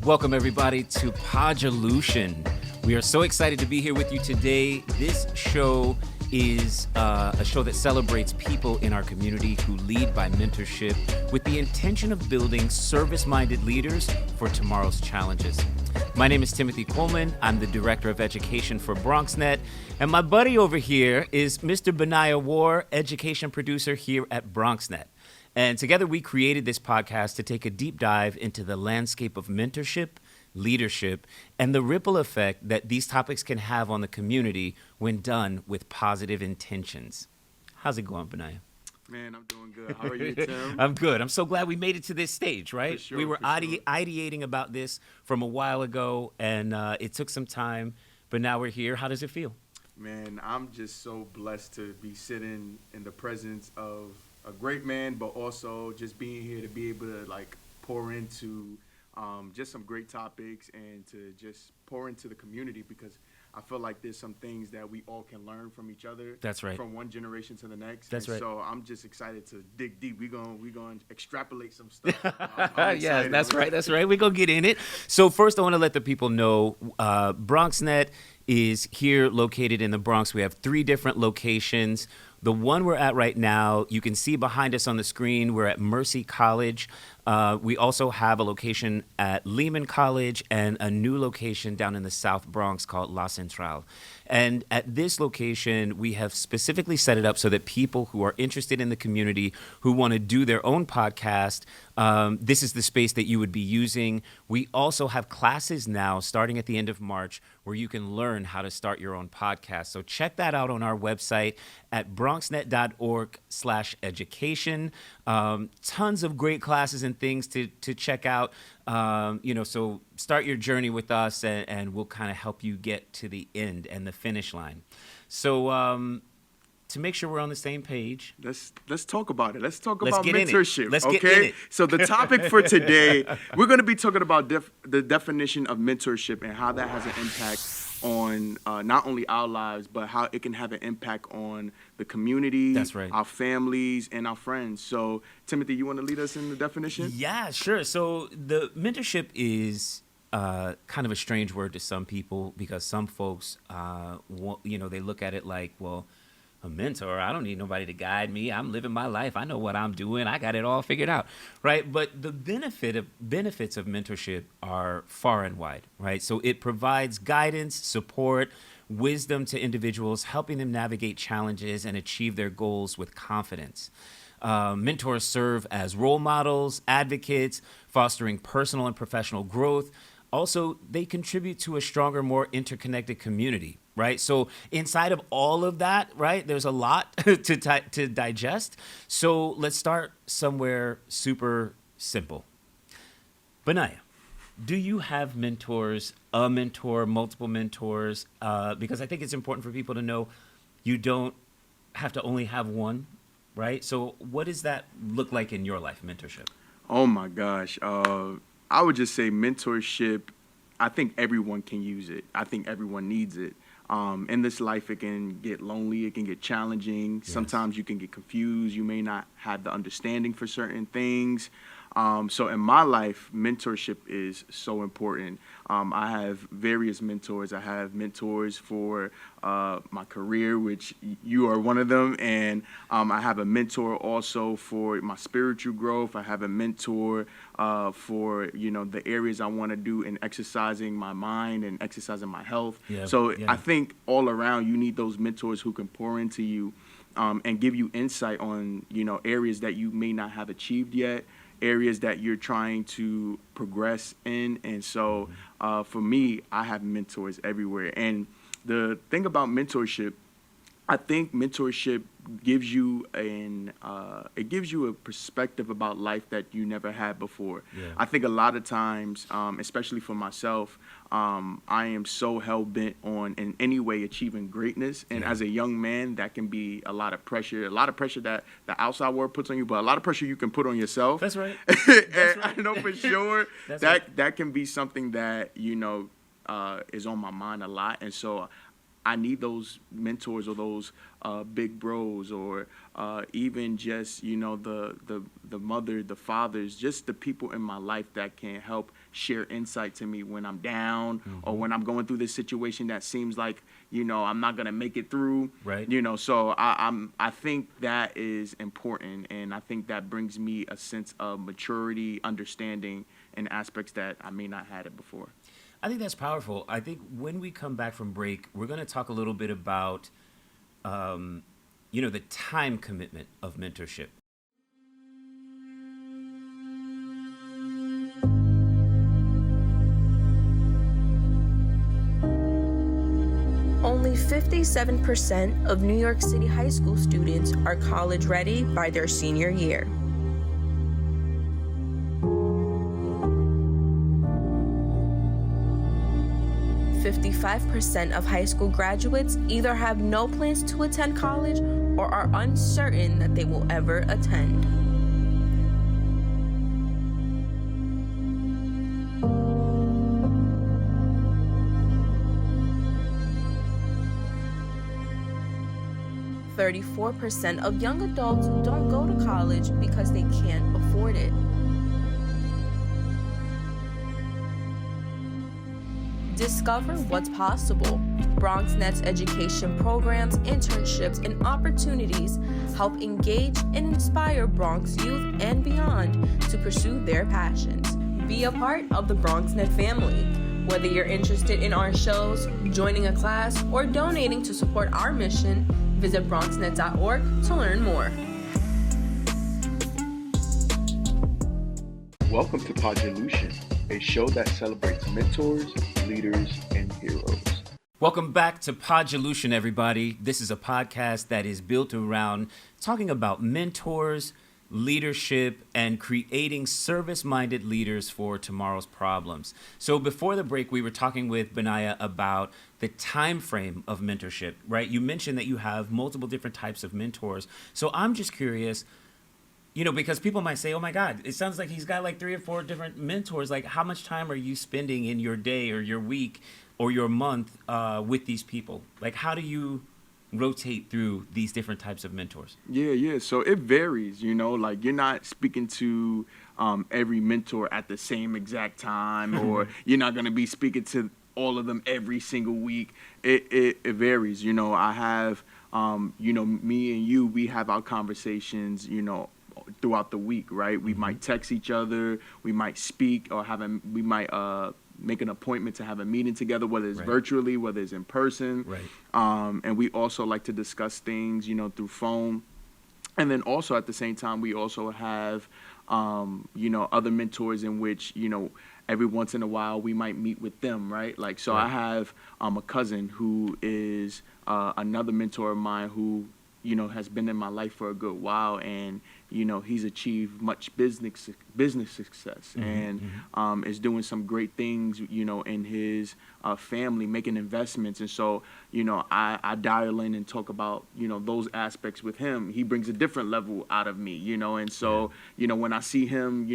Welcome, everybody, to Podulution. We are so excited to be here with you today. This show is a show that celebrates people in our community who lead by mentorship with the intention of building service-minded leaders for tomorrow's challenges. My name is Timothy Coleman. I'm the Director of Education for BronxNet. And my buddy over here is Mr. Benaiah Warr, Education Producer here at BronxNet. And together we created this podcast to take a deep dive into the landscape of mentorship, leadership, and the ripple effect that these topics can have on the community when done with positive intentions. How's it going, Benaiah? Man, I'm doing good. How are you, Tim? I'm good. I'm so glad we made it to this stage, right? For sure, we were for sure. ideating about this from a while ago, and it took some time, but now we're here. How does it feel? Man, I'm just so blessed to be sitting in the presence of a great man, but also just being here to be able to pour into just some great topics and to just pour into the community, because I feel like there's some things that we all can learn from each other. That's right. From one generation to the next. That's right. So I'm just excited to dig deep. We're going to extrapolate some stuff. Yes, that's right. That's right. We're going to get in it. So first, I want to let the people know BronxNet is here located in the Bronx. We have 3 different locations. The one we're at right now, you can see behind us on the screen, we're at Mercy College. We also have a location at Lehman College and a new location down in the South Bronx called La Central. And at this location, we have specifically set it up so that people who are interested in the community, who want to do their own podcast, this is the space that you would be using. We also have classes now starting at the end of March where you can learn how to start your own podcast. So check that out on our website at bronxnet.org/education. Tons of great classes and things to check out. So start your journey with us and we'll kind of help you get to the end and the finish line. So to make sure we're on the same page, let's talk about it. Let's talk about mentorship. Let's get in it. So the topic for today, we're going to be talking about the definition of mentorship and how that has an impact on not only our lives, but how it can have an impact on the community, That's right. our families, and our friends. So, Timothy, you want to lead us in the definition? Yeah, sure. So the mentorship is kind of a strange word to some people because some folks, they look at it like, well, a mentor, I don't need nobody to guide me. I'm living my life. I know what I'm doing. I got it all figured out, right? But the benefits of mentorship are far and wide, right? So it provides guidance, support, wisdom to individuals, helping them navigate challenges and achieve their goals with confidence. Mentors serve as role models, advocates, fostering personal and professional growth. Also, they contribute to a stronger, more interconnected community, right? So inside of all of that, right, there's a lot to digest. So let's start somewhere super simple. Benaiah, do you have mentors, a mentor, multiple mentors? Because I think it's important for people to know you don't have to only have one, right? So what does that look like in your life, mentorship? Oh, my gosh. I would just say mentorship, I think everyone can use it. I think everyone needs it. In this life, it can get lonely. It can get challenging. Yes. Sometimes you can get confused. You may not have the understanding for certain things. So in my life, mentorship is so important. I have various mentors. I have mentors for my career, which you are one of them. And I have a mentor also for my spiritual growth. I have a mentor for, the areas I want to do in exercising my mind and exercising my health. Yeah, so yeah. I think all around you need those mentors who can pour into you and give you insight on, areas that you may not have achieved yet, areas that you're trying to progress in. And so for me, I have mentors everywhere. And the thing about mentorship, I think mentorship gives you a perspective about life that you never had before. Yeah. I think a lot of times, especially for myself, I am so hell-bent on in any way achieving greatness. And as a young man, that can be a lot of pressure that the outside world puts on you, but a lot of pressure you can put on yourself. That's right. And I know for sure that can be something that, is on my mind a lot. And so I need those mentors or those big bros or even just, the mother, the fathers, just the people in my life that can help share insight to me when I'm down or when I'm going through this situation that seems like, I'm not going to make it through. Right. So I think that is important. And I think that brings me a sense of maturity, understanding in aspects that I may not had it before. I think that's powerful. I think when we come back from break, we're going to talk a little bit about, the time commitment of mentorship. Only 57% of New York City high school students are college ready by their senior year. .55% of high school graduates either have no plans to attend college or are uncertain that they will ever attend. .34% of young adults don't go to college because they can't afford it. Discover what's possible. BronxNet's education programs, internships, and opportunities help engage and inspire Bronx youth and beyond to pursue their passions. Be a part of the BronxNet family. Whether you're interested in our shows, joining a class, or donating to support our mission, visit BronxNet.org to learn more. Welcome to Podulution, a show that celebrates mentors, leaders, and heroes. Welcome back to Podulution, everybody. This is a podcast that is built around talking about mentors, leadership, and creating service-minded leaders for tomorrow's problems. So before the break, we were talking with Benaiah about the time frame of mentorship, right? You mentioned that you have multiple different types of mentors. So I'm just curious, because people might say, oh my God, it sounds like he's got like 3 or 4 different mentors. Like, how much time are you spending in your day or your week or your month with these people? Like, how do you rotate through these different types of mentors? Yeah. So it varies, like you're not speaking to every mentor at the same exact time, or you're not going to be speaking to all of them every single week. It varies. I have, me and you, we have our conversations, throughout the week, right? We might text each other, we might speak, or we might make an appointment to have a meeting together, whether it's virtually, whether it's in person. Right. And we also like to discuss things, through phone. And then also at the same time, we also have, other mentors in which, every once in a while we might meet with them, right? Like, so I have a cousin who is another mentor of mine who, has been in my life for a good while, and he's achieved much business success, and is doing some great things, in his family, making investments. And so, I dial in and talk about, those aspects with him. He brings a different level out of me, and so, when I see him,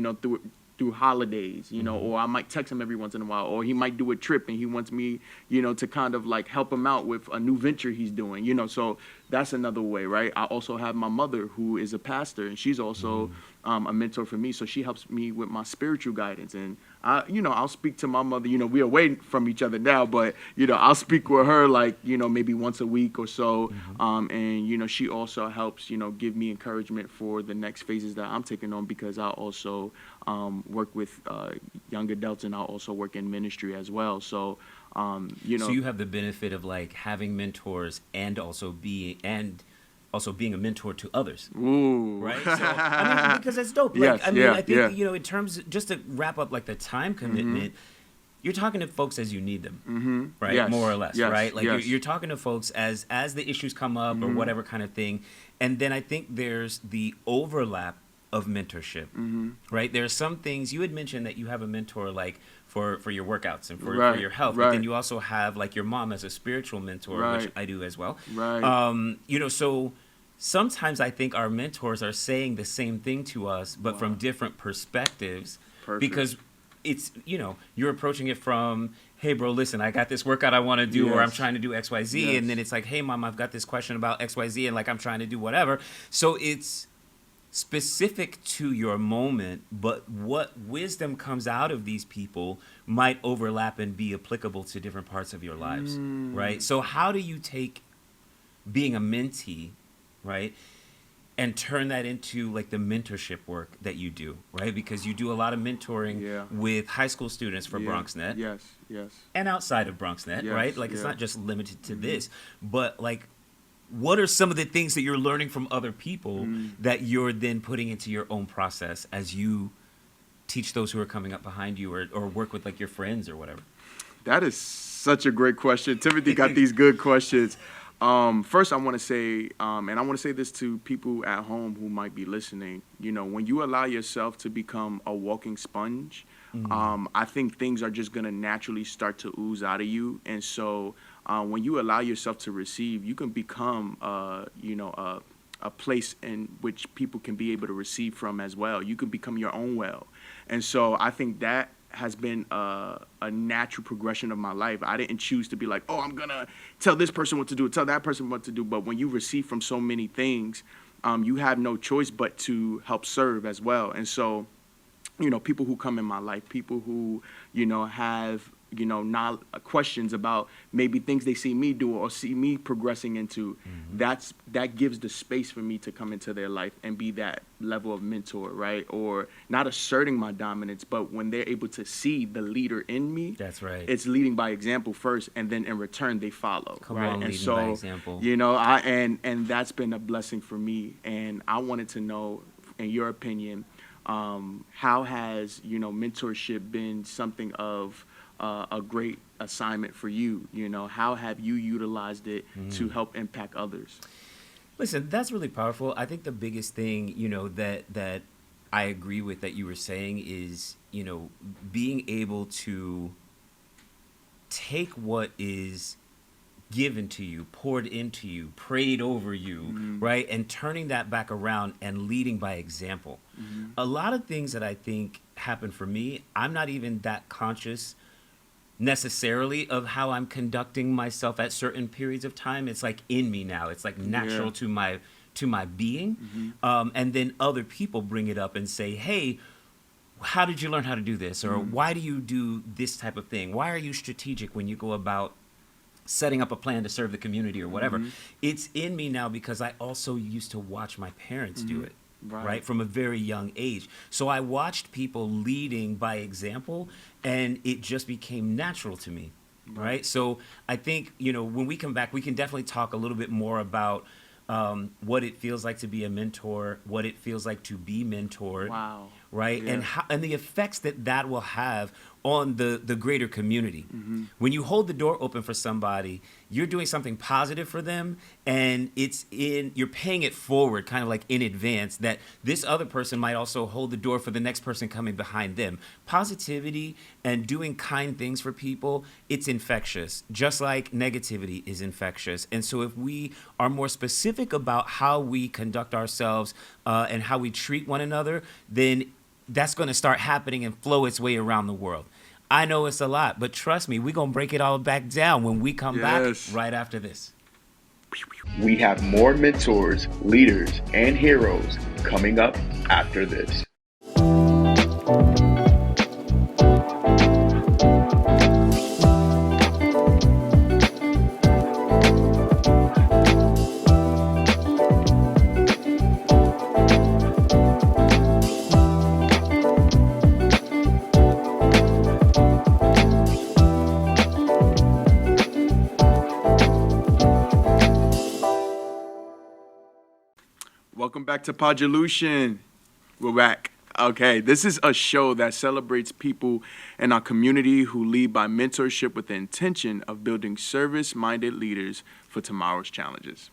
through holidays, or I might text him every once in a while, or he might do a trip and he wants me, to kind of like help him out with a new venture he's doing, so that's another way, right? I also have my mother who is a pastor, and she's also a mentor for me. So she helps me with my spiritual guidance. And I'll speak to my mother, we are away from each other now, but, I'll speak with her like, maybe once a week or so. And, she also helps, give me encouragement for the next phases that I'm taking on, because I also work with young adults, and I also work in ministry as well. So, so you have the benefit of like having mentors and also being a mentor to others. Ooh. Right? So, because that's dope. Yes, I think, in terms, just to wrap up like the time commitment, you're talking to folks as you need them, right? Yes. More or less, Yes. right? Like Yes. you're talking to folks as the issues come up or whatever kind of thing. And then I think there's the overlap of mentorship, right? There are some things, you had mentioned that you have a mentor like for your workouts and for your health, but then you also have like your mom as a spiritual mentor, which I do as well. Right. So sometimes I think our mentors are saying the same thing to us, but from different perspectives. Perfect. Because it's, you're approaching it from, hey, bro, listen, I got this workout I want to do, or I'm trying to do X, Y, Z. And then it's like, hey, mom, I've got this question about X, Y, Z, and like I'm trying to do whatever. So it's specific to your moment, but what wisdom comes out of these people might overlap and be applicable to different parts of your lives, right? So how do you take being a mentee, right, and turn that into like the mentorship work that you do, right? Because you do a lot of mentoring with high school students for BronxNet. Yes. And outside of BronxNet, Yes, right? Like it's not just limited to this, but like what are some of the things that you're learning from other people that you're then putting into your own process as you teach those who are coming up behind you or work with like your friends or whatever? That is such a great question. Timothy got these good questions. First, I want to say, and I want to say this to people at home who might be listening, you know, when you allow yourself to become a walking sponge, I think things are just going to naturally start to ooze out of you. And so when you allow yourself to receive, you can become, a place in which people can be able to receive from as well. You can become your own well. And so I think that has been a natural progression of my life. I didn't choose to be like, oh, I'm going to tell this person what to do, tell that person what to do. But when you receive from so many things, you have no choice but to help serve as well. And so, you know, people who come in my life, people who, you know, have, you know, not questions about maybe things they see me do or see me progressing into, that gives the space for me to come into their life and be that level of mentor, right? Or not asserting my dominance, but when they're able to see the leader in me, that's right. It's leading by example first, and then in return they follow. Come right? on, and leading so, by example. you know, and that's been a blessing for me. And I wanted to know, in your opinion, how has, you know, mentorship been something of a great assignment for you? You know, how have you utilized it to help impact others? Listen, that's really powerful. I think the biggest thing, you know, that I agree with that you were saying is, you know, being able to take what is given to you, poured into you, prayed over you, right? And turning that back around and leading by example. A lot of things that I think happen for me, I'm not even that conscious necessarily of how I'm conducting myself at certain periods of time. It's like in me now. It's like natural to my being. And then other people bring it up and say, hey, how did you learn how to do this? Or why do you do this type of thing? Why are you strategic when you go about setting up a plan to serve the community or whatever? It's in me now because I also used to watch my parents do it. Right, from a very young age. So I watched people leading by example, and it just became natural to me, right? So I think, you know, when we come back, we can definitely talk a little bit more about what it feels like to be a mentor, what it feels like to be mentored, right? And how, and the effects that will have on the greater community. When you hold the door open for somebody, you're doing something positive for them, and you're paying it forward, kind of like in advance, that this other person might also hold the door for the next person coming behind them. Positivity and doing kind things for people, it's infectious, just like negativity is infectious. And so if we are more specific about how we conduct ourselves and how we treat one another, then that's going to start happening and flow its way around the world. I know it's a lot, but trust me, we're going to break it all back down when we come back right after this. We have more mentors, leaders, and heroes coming up after this. Welcome back to Podulution. We're back. Okay, this is a show that celebrates people in our community who lead by mentorship with the intention of building service-minded leaders for tomorrow's challenges.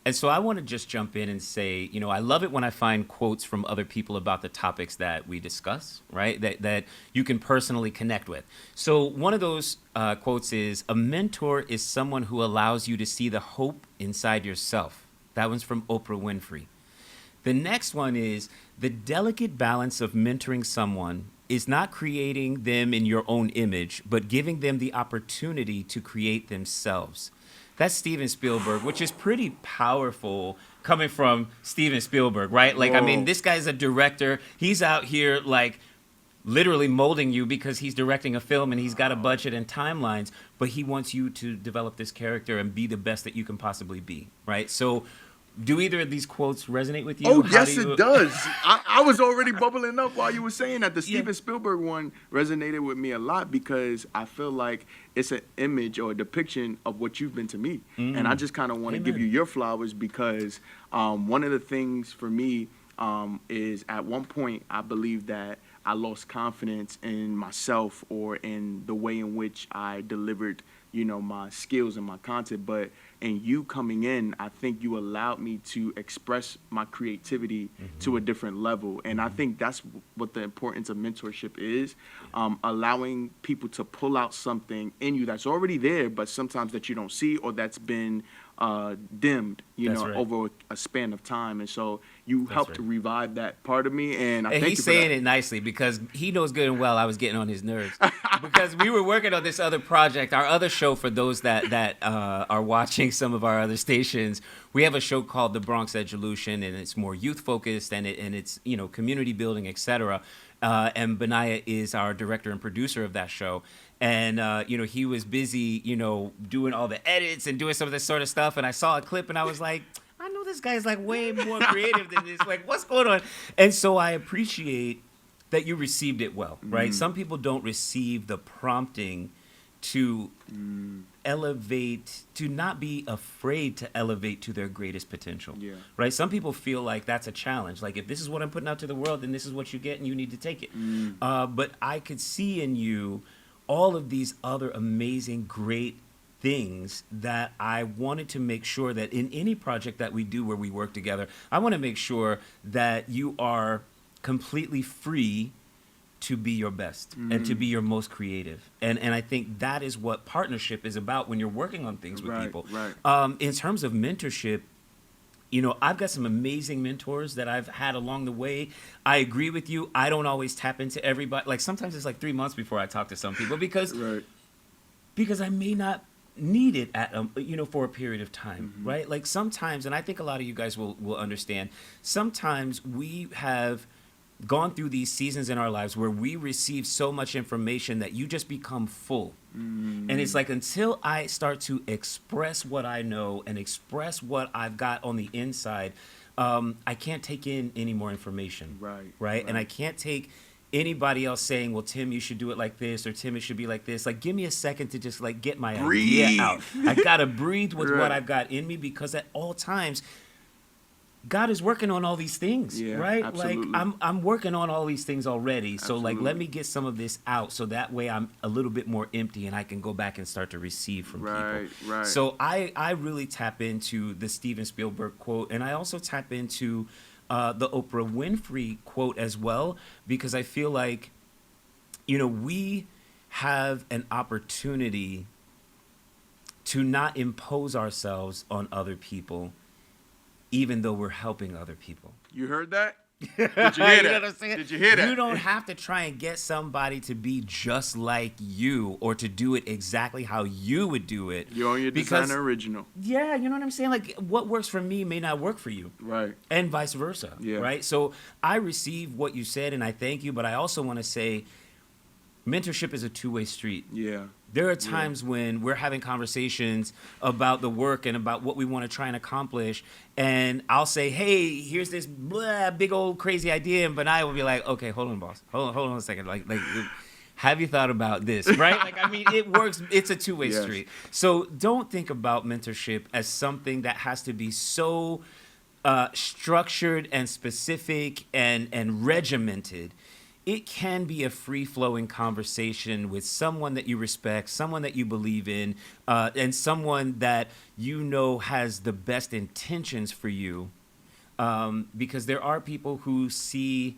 And so I want to just jump in and say, you know, I love it when I find quotes from other people about the topics that we discuss, right? That you can personally connect with. So one of those quotes is, a mentor is someone who allows you to see the hope inside yourself. That one's from Oprah Winfrey. The next one is, the delicate balance of mentoring someone is not creating them in your own image, but giving them the opportunity to create themselves. That's Steven Spielberg, which is pretty powerful coming from Steven Spielberg, right? Like, I mean, Whoa. this guy's a director. He's out here, like, literally molding you because he's directing a film and he's got a budget and timelines, but he wants you to develop this character and be the best that you can possibly be, right? So do either of these quotes resonate with you? Oh, How yes, do you- it does. I was already bubbling up while you were saying that. The Yeah. Steven Spielberg one resonated with me a lot because I feel like it's an image or a depiction of what you've been to me. And I just kind of want to give Amen. you your flowers because one of the things for me is at one point I believe that I lost confidence in myself or in the way in which I delivered, you know, my skills and my content. But in you coming in, I think you allowed me to express my creativity to a different level. And I think that's what the importance of mentorship is, allowing people to pull out something in you that's already there, but sometimes that you don't see or that's been dimmed, you That's know, right. over a span of time. And so you helped right. to revive that part of me. And I And thank he's you for saying that. it nicely because he knows good and well I was getting on his nerves because we were working on this other project, our other show. For those that are watching some of our other stations, we have a show called the Podulution, and it's more youth focused and it's you know community building, etc. And Benaiah is our director and producer of that show. And, you know, he was busy, you know, doing all the edits and doing some of this sort of stuff. And I saw a clip and I was like, I know this guy's like way more creative than this. Like, what's going on? And so I appreciate that you received it well, right? Some people don't receive the prompting to elevate, to not be afraid to elevate to their greatest potential, Yeah. right? Some people feel like that's a challenge. Like, if this is what I'm putting out to the world, then this is what you get and you need to take it. But I could see in you all of these other amazing, great things that I wanted to make sure that in any project that we do where we work together, I want to make sure that you are completely free to be your best and to be your most creative. And I think that is what partnership is about when you're working on things with Right, people. right. In terms of mentorship, you know, I've got some amazing mentors that I've had along the way. I agree with you. I don't always tap into everybody. Like sometimes it's like 3 months before I talk to some people because I may not need it at you know, for a period of time, right? Like sometimes, and I think a lot of you guys will understand. Sometimes we have gone through these seasons in our lives where we receive so much information that you just become full. And it's like until I start to express what I know and express what I've got on the inside, I can't take in any more information. Right? And I can't take anybody else saying, well, Tim, you should do it like this, or Tim, it should be like this. Like, give me a second to just like get my idea out. I gotta breathe with what I've got in me because at all times, God is working on all these things, right? Absolutely. Like I'm working on all these things already. So like, let Absolutely. me get some of this out so that way I'm a little bit more empty and I can go back and start to receive from people. Right. So I really tap into the Steven Spielberg quote, and I also tap into the Oprah Winfrey quote as well, because I feel like, you know, we have an opportunity to not impose ourselves on other people, even though we're helping other people. You heard that? Did you hear You know that? what I'm saying? Did you hear that? You don't have to try and get somebody to be just like you or to do it exactly how you would do it. You're on your because- designer original. Yeah, you know what I'm saying? Like, what works for me may not work for you. Right. And vice versa, Yeah. right? So I receive what you said, and I thank you, but I also want to say mentorship is a two-way street. Yeah. There are times when we're having conversations about the work and about what we want to try and accomplish, and I'll say, hey, here's this big old crazy idea, and Benaiah will be like, okay, hold on, boss. Hold on a second. Like, have you thought about this, right? Like, I mean, it works. It's a two-way Yes. street. So don't think about mentorship as something that has to be so structured and specific and regimented. It can be a free-flowing conversation with someone that you respect, someone that you believe in, and someone that you know has the best intentions for you. Because there are people who see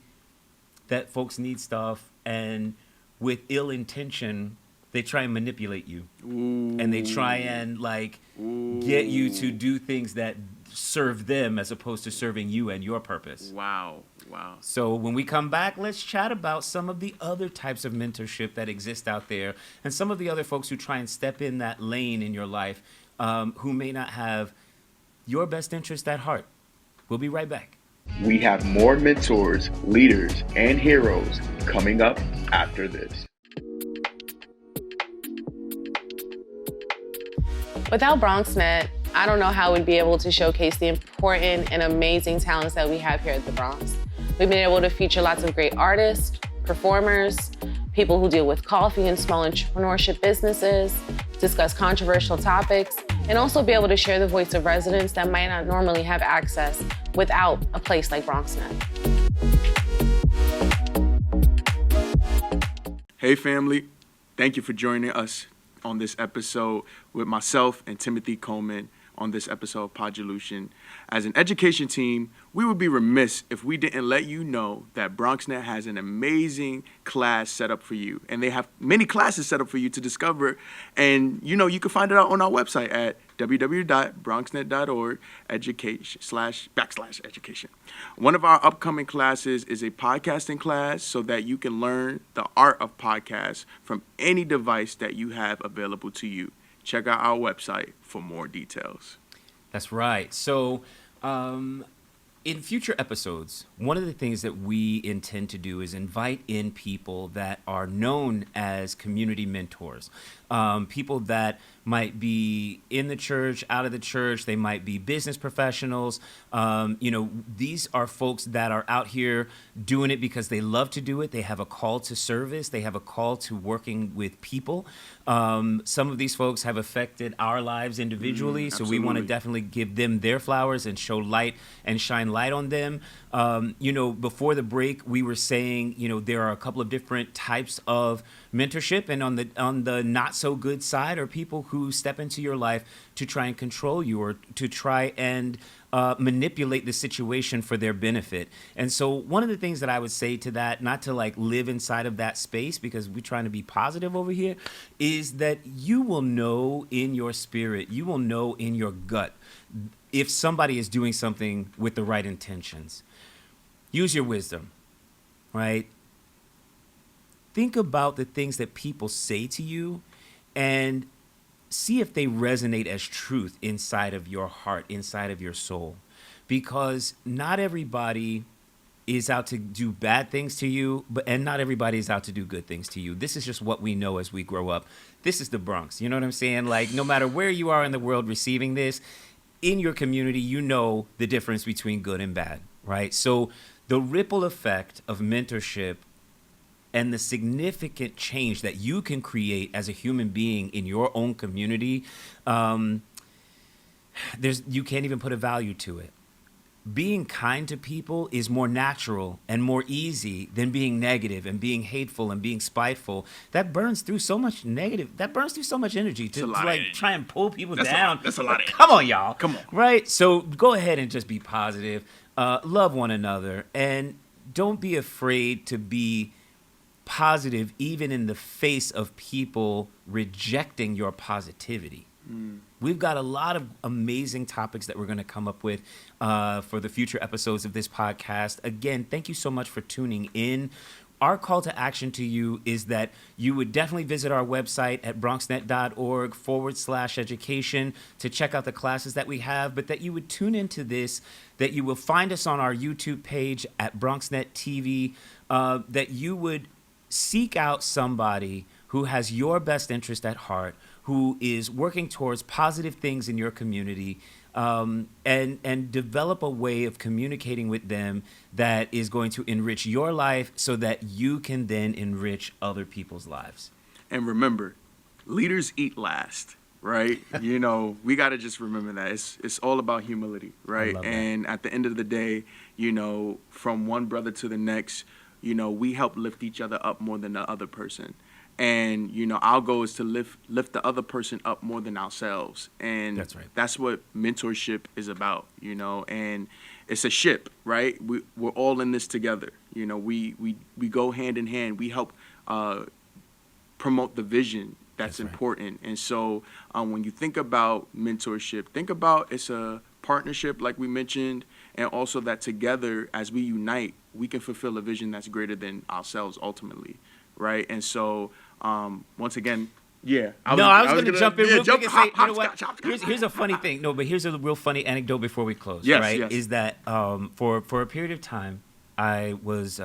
that folks need stuff, and with ill intention, they try and manipulate you. Ooh. And they try and, like, get you to do things that serve them as opposed to serving you and your purpose. Wow. So when we come back, let's chat about some of the other types of mentorship that exist out there and some of the other folks who try and step in that lane in your life who may not have your best interest at heart. We'll be right back. We have more mentors, leaders, and heroes coming up after this. Without BronxNet, I don't know how we'd be able to showcase the important and amazing talents that we have here at the Bronx. We've been able to feature lots of great artists, performers, people who deal with coffee and small entrepreneurship businesses, discuss controversial topics, and also be able to share the voice of residents that might not normally have access without a place like BronxNet. Hey family, thank you for joining us on this episode with myself and Timothy Coleman on this episode of Podulution. As an education team, we would be remiss if we didn't let you know that BronxNet has an amazing class set up for you. And they have many classes set up for you to discover. And you can find it out on our website at www.bronxnet.org/education. One of our upcoming classes is a podcasting class so that you can learn the art of podcasts from any device that you have available to you. Check out our website for more details. That's right. So in future episodes, one of the things that we intend to do is invite in people that are known as community mentors, people that might be in the church, out of the church. They might be business professionals. These are folks that are out here doing it because they love to do it. They have a call to service. They have a call to working with people. Some of these folks have affected our lives individually, so we want to definitely give them their flowers and show light and shine light on them. Before the break, we were saying, there are a couple of different types of mentorship, and on the not so good side are people who step into your life to try and control you or to try and manipulate the situation for their benefit. And so one of the things that I would say to that, not to live inside of that space because we're trying to be positive over here, is that you will know in your spirit, you will know in your gut if somebody is doing something with the right intentions. Use your wisdom, right? Think about the things that people say to you and see if they resonate as truth inside of your heart, inside of your soul. Because not everybody is out to do bad things to you, and not everybody is out to do good things to you. This is just what we know as we grow up. This is the Bronx. You know what I'm saying? No matter where you are in the world receiving this, in your community, you know the difference between good and bad, right? So the ripple effect of mentorship and the significant change that you can create as a human being in your own community, you can't even put a value to it. Being kind to people is more natural and more easy than being negative and being hateful and being spiteful. That burns through so much energy to try and pull people down. That's a lot of energy. Come on, y'all. Come on. Right? So go ahead and just be positive. Love one another. And don't be afraid to be positive even in the face of people rejecting your positivity. We've got a lot of amazing topics that we're going to come up with for the future episodes of this podcast. Again, thank you so much for tuning in. Our call to action to you is that you would definitely visit our website at BronxNet.org/education to check out the classes that we have, but that you would tune into this, that you will find us on our YouTube page at BronxNet TV, that you would seek out somebody who has your best interest at heart, who is working towards positive things in your community, and develop a way of communicating with them that is going to enrich your life so that you can then enrich other people's lives. And remember, leaders eat last, right? We got to just remember that. It's all about humility, right? And at the end of the day, from one brother to the next, we help lift each other up more than the other person. And, our goal is to lift the other person up more than ourselves. And that's right. That's what mentorship is about, and it's a ship, right? We're all in this together. We go hand in hand. We help promote the vision that's important. Right. And so when you think about mentorship, think about it's a partnership like we mentioned, and also that together as we unite, we can fulfill a vision that's greater than ourselves ultimately, right? And so once again, Yeah. I was going to jump in real quick and say, you know what? Hopscotch. Here's a funny thing. No, but here's a real funny anecdote before we close. Yes, right? yes. Is that for a period of time, I was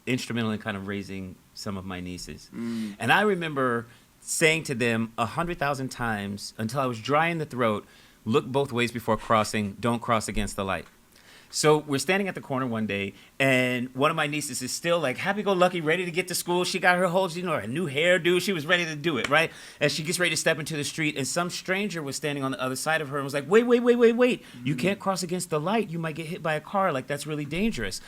instrumental in kind of raising some of my nieces, and I remember saying to them 100,000 times until I was dry in the throat, look both ways before crossing, don't cross against the light. So we're standing at the corner one day, and one of my nieces is still like happy-go-lucky, ready to get to school. She got her whole, her new hairdo. She was ready to do it, right? And she gets ready to step into the street, and some stranger was standing on the other side of her and was like, wait. You can't cross against the light. You might get hit by a car. Like, that's really dangerous.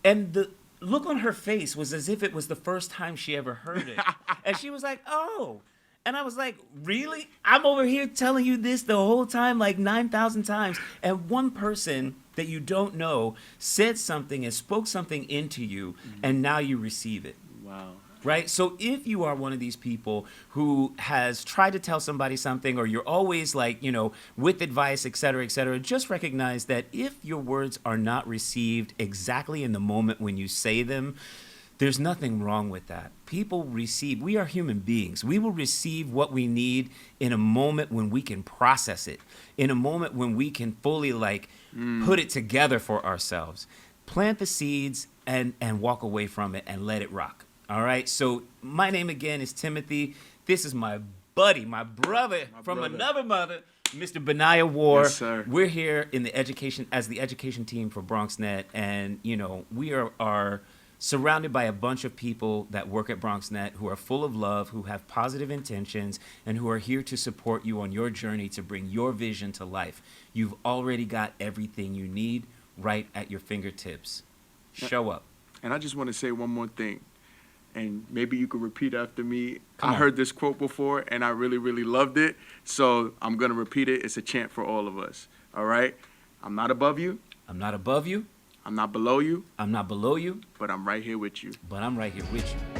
And the look on her face was as if it was the first time she ever heard it. And she was like, oh. And I was like, really? I'm over here telling you this the whole time, like 9,000 times. And one person that you don't know said something and spoke something into you, and now you receive it. Wow. Right? So if you are one of these people who has tried to tell somebody something, or you're always like, with advice, et cetera, just recognize that if your words are not received exactly in the moment when you say them, there's nothing wrong with that. People receive, we are human beings. We will receive what we need in a moment when we can process it, in a moment when we can fully put it together for ourselves. Plant the seeds and walk away from it and let it rock. All right. So my name again is Timothy. This is my buddy, my brother from another mother, Mr. Benaiah Warr. Yes, sir. We're here in the education team for BronxNet, and we are surrounded by a bunch of people that work at BronxNet who are full of love, who have positive intentions, and who are here to support you on your journey to bring your vision to life. You've already got everything you need right at your fingertips. Show up. And I just want to say one more thing, and maybe you could repeat after me. Come I on. heard this quote before, and I really, really loved it, so I'm going to repeat it. It's a chant for all of us, all right? I'm not above you. I'm not above you. I'm not below you. I'm not below you. But I'm right here with you. But I'm right here with you.